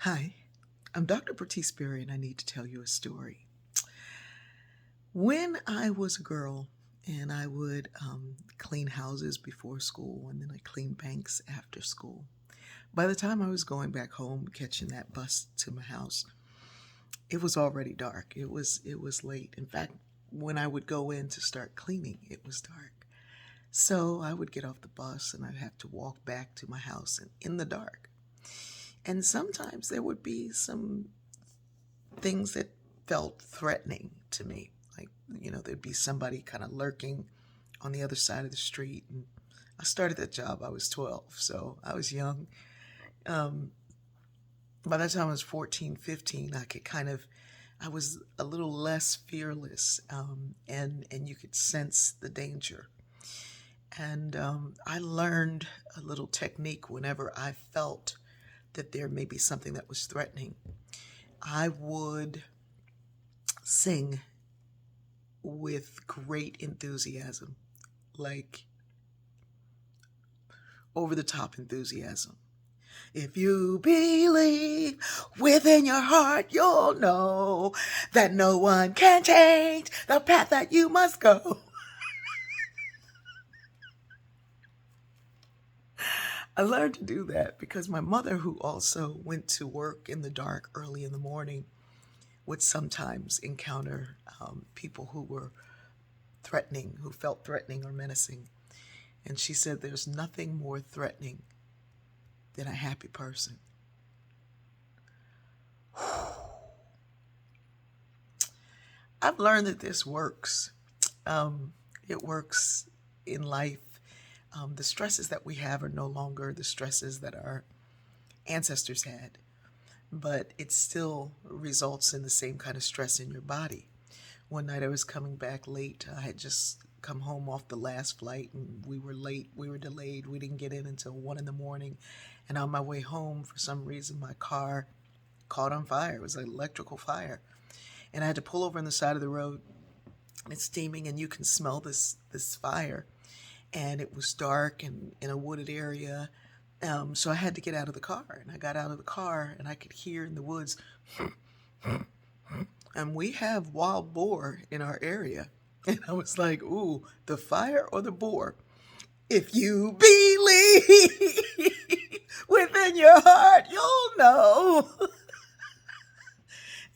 Hi, I'm Dr. Bertice Berry, and I need to tell you a story. When I was a girl, and I would clean houses before school, and then I cleaned banks after school. By the time I was going back home, catching that bus to my house, it was already dark. It was late. In fact, when I would go in to start cleaning, it was dark. So I would get off the bus, and I'd have to walk back to my house in the dark. And sometimes there would be some things that felt threatening to me. Like, there'd be somebody kind of lurking on the other side of the street. And I started that job, I was 12, so I was young. Um, by the time I was 14, 15, I was a little less fearless, and you could sense the danger. And I learned a little technique whenever I felt that there may be something that was threatening. I would sing with great enthusiasm, like over the top enthusiasm. If you believe within your heart, you'll know that no one can change the path that you must go. I learned to do that because my mother, who also went to work in the dark early in the morning, would sometimes encounter people who were threatening, who felt threatening or menacing. And she said there's nothing more threatening than a happy person. I've learned that this works. It works in life. The stresses that we have are no longer the stresses that our ancestors had, but it still results in the same kind of stress in your body. One night I was coming back late. I had just come home off the last flight and we were late. We were delayed. We didn't get in until 1 in the morning. And on my way home, for some reason, my car caught on fire. It was an electrical fire. And I had to pull over on the side of the road. And it's steaming, and you can smell this fire. And it was dark and in a wooded area. So I had to get out of the car. And I got out of the car, and I could hear in the woods, and we have wild boar in our area. And I was like, ooh, the fire or the boar? If you believe within your heart, you'll know.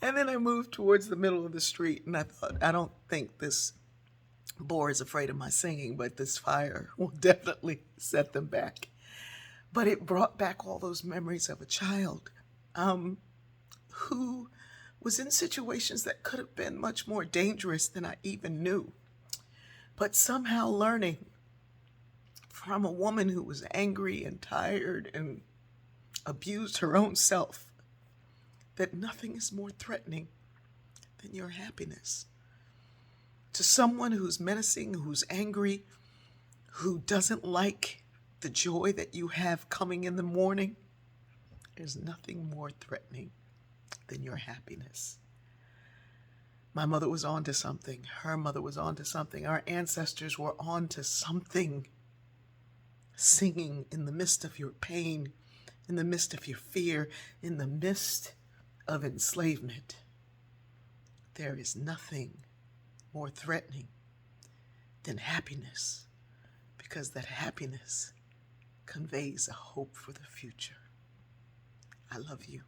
And then I moved towards the middle of the street, and I thought, I don't think this boar is afraid of my singing, but this fire will definitely set them back. But it brought back all those memories of a child um, who was in situations that could have been much more dangerous than I even knew. But somehow learning from a woman who was angry and tired and abused her own self that nothing is more threatening than your happiness. To someone who's menacing, who's angry, who doesn't like the joy that you have coming in the morning, there's nothing more threatening than your happiness. My mother was on to something. Her mother was on to something. Our ancestors were on to something. Singing in the midst of your pain, in the midst of your fear, in the midst of enslavement. There is nothing more threatening than happiness, because that happiness conveys a hope for the future. I love you.